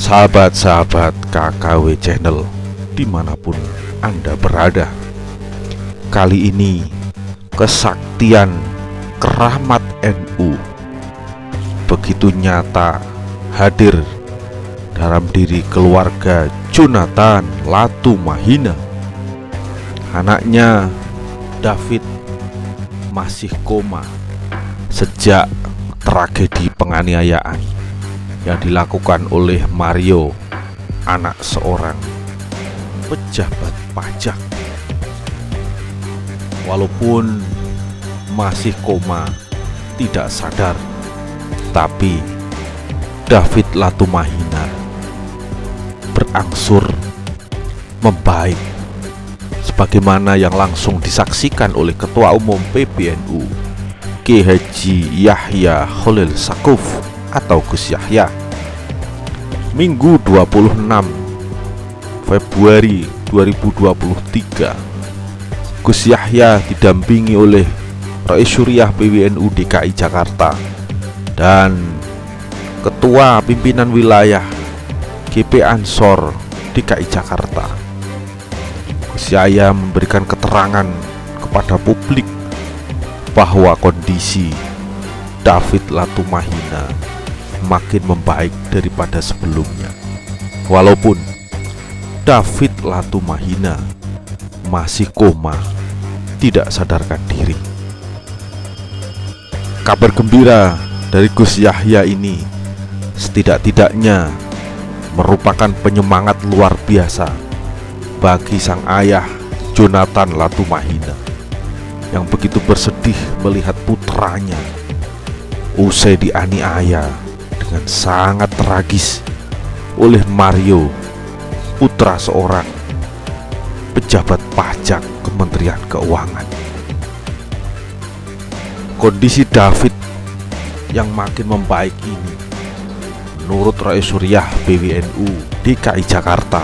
Sahabat-sahabat KKW Channel dimanapun Anda berada, kali ini kesaktian keramat NU begitu nyata hadir dalam diri keluarga Jonathan Latumahina. Anaknya David masih koma sejak tragedi penganiayaan yang dilakukan oleh Mario, anak seorang pejabat pajak. Walaupun masih koma, tidak sadar, tapi David Latumahina berangsur membaik, sebagaimana yang langsung disaksikan oleh Ketua Umum PBNU Kiai Haji Yahya Khalil Stakuf atau Gus Yahya. Minggu 26 Februari 2023, Gus Yahya didampingi oleh Rais Syuriah PBNU DKI Jakarta dan Ketua Pimpinan Wilayah GP Ansor DKI Jakarta. Gus Yahya memberikan keterangan kepada publik bahwa kondisi David Latumahina makin membaik daripada sebelumnya. Walaupun David Latumahina masih koma, tidak sadarkan diri. Kabar gembira dari Gus Yahya ini setidak-tidaknya merupakan penyemangat luar biasa bagi sang ayah Jonathan Latumahina yang begitu bersedih melihat putranya usai dianiaya dengan sangat tragis oleh Mario, putra seorang pejabat pajak Kementerian Keuangan. Kondisi David yang makin membaik ini, menurut Rais Syuriah PBNU DKI Jakarta,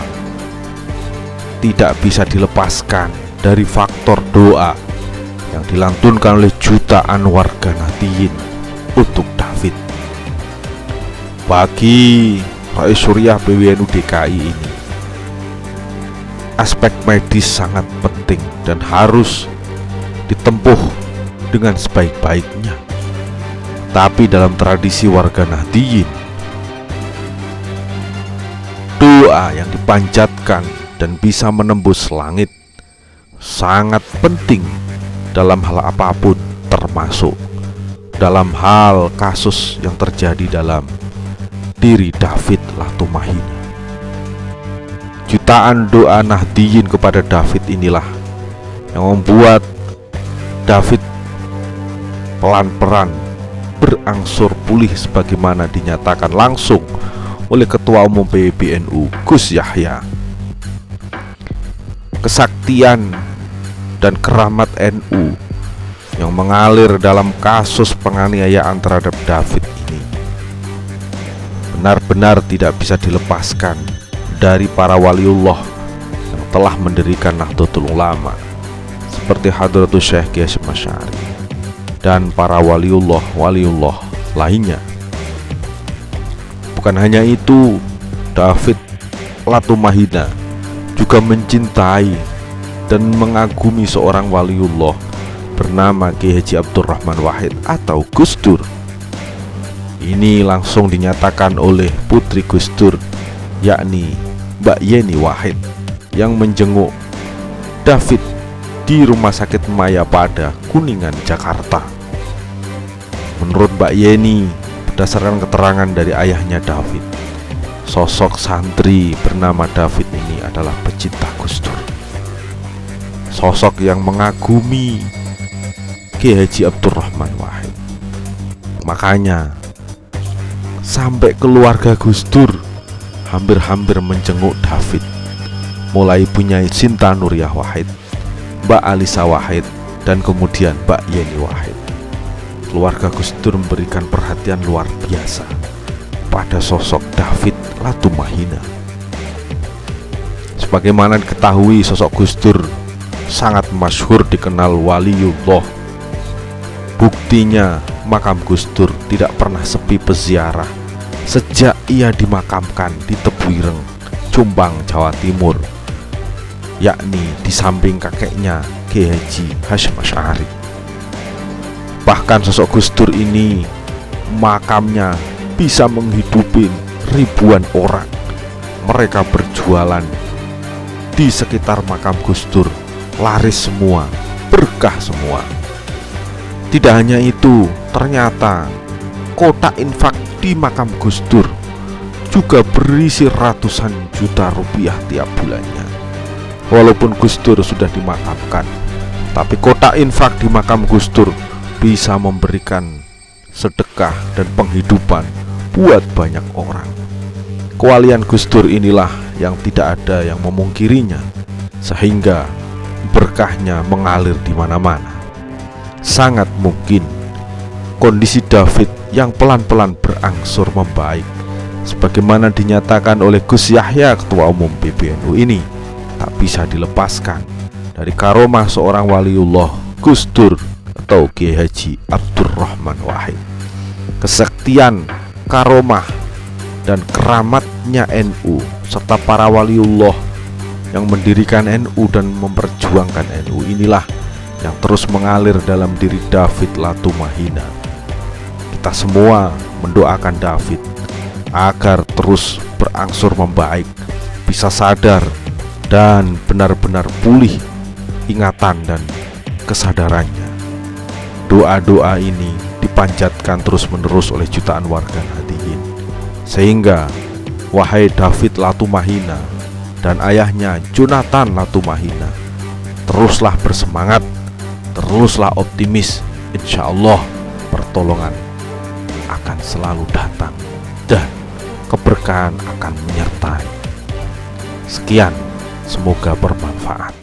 tidak bisa dilepaskan dari faktor doa yang dilantunkan oleh jutaan warga Nahdliyin untuk David. Bagi Rais Syuriah PBNU DKI ini, aspek medis sangat penting dan harus ditempuh dengan sebaik-baiknya. Tapi dalam tradisi warga Nahdliyin, doa yang dipanjatkan dan bisa menembus langit sangat penting dalam hal apapun, termasuk dalam hal kasus yang terjadi dalam diri David Latumahina. Jutaan doa Nahdliyin kepada David inilah yang membuat David pelan-pelan berangsur pulih sebagaimana dinyatakan langsung oleh Ketua Umum PBNU Gus Yahya. Kesaktian dan keramat NU yang mengalir dalam kasus penganiayaan terhadap David ini benar-benar tidak bisa dilepaskan dari para waliullah yang telah mendirikan Nahdlatul Ulama seperti Hadratus Syekh Kiai Hasyim Asy'ari dan para waliullah lainnya. Bukan hanya itu, David Latumahina juga mencintai dan mengagumi seorang waliullah bernama Kiai Haji Abdurrahman Wahid atau Gus Dur. Ini langsung dinyatakan oleh putri Gus Dur, yakni Mbak Yeni Wahid, yang menjenguk David di Rumah Sakit Mayapada, Kuningan, Jakarta. Menurut Mbak Yeni, berdasarkan keterangan dari ayahnya David, sosok santri bernama David ini adalah pecinta Gus Dur, sosok yang mengagumi Kiai Haji Abdurrahman Wahid. Makanya sampai keluarga Gus Dur hampir-hampir menjenguk David, mulai punya Sinta Nuriyah Wahid, Mbak Alisa Wahid, dan kemudian Mbak Yeni Wahid. Keluarga Gus Dur memberikan perhatian luar biasa pada sosok David Latumahina. Sebagaimana diketahui, sosok Gus Dur sangat masyhur dikenal waliullah. Buktinya makam Gus Dur tidak pernah sepi peziarah sejak ia dimakamkan di Tebuireng, Jombang, Jawa Timur, yakni di samping kakeknya Kiai Haji Hasyim Asy'ari. Bahkan sosok Gus Dur ini makamnya bisa menghidupi ribuan orang. Mereka berjualan di sekitar makam Gus Dur, laris semua, berkah semua. Tidak hanya itu, ternyata kotak infak di makam Gus Dur juga berisi ratusan juta rupiah tiap bulannya. Walaupun Gus Dur sudah dimakamkan, tapi kotak infak di makam Gus Dur bisa memberikan sedekah dan penghidupan buat banyak orang. Kewalian Gus Dur inilah yang tidak ada yang memungkirinya, sehingga berkahnya mengalir di mana-mana. Sangat mungkin kondisi David yang pelan-pelan berangsur membaik, sebagaimana dinyatakan oleh Gus Yahya, Ketua Umum PBNU ini, tak bisa dilepaskan dari karomah seorang waliullah, Gus Dur atau Kiai Haji Abdurrahman Wahid. Kesaktian, karomah, dan keramatnya NU serta para waliullah yang mendirikan NU dan memperjuangkan NU inilah yang terus mengalir dalam diri David Latumahina. Kita semua mendoakan David agar terus berangsur membaik, bisa sadar dan benar-benar pulih ingatan dan kesadarannya. Doa-doa ini dipanjatkan terus-menerus oleh jutaan warga Nahdliyin, sehingga wahai David Latumahina dan ayahnya Jonathan Latumahina, teruslah bersemangat, teruslah optimis. Insya Allah pertolongan akan selalu datang dan keberkahan akan menyertai. Sekian, semoga bermanfaat.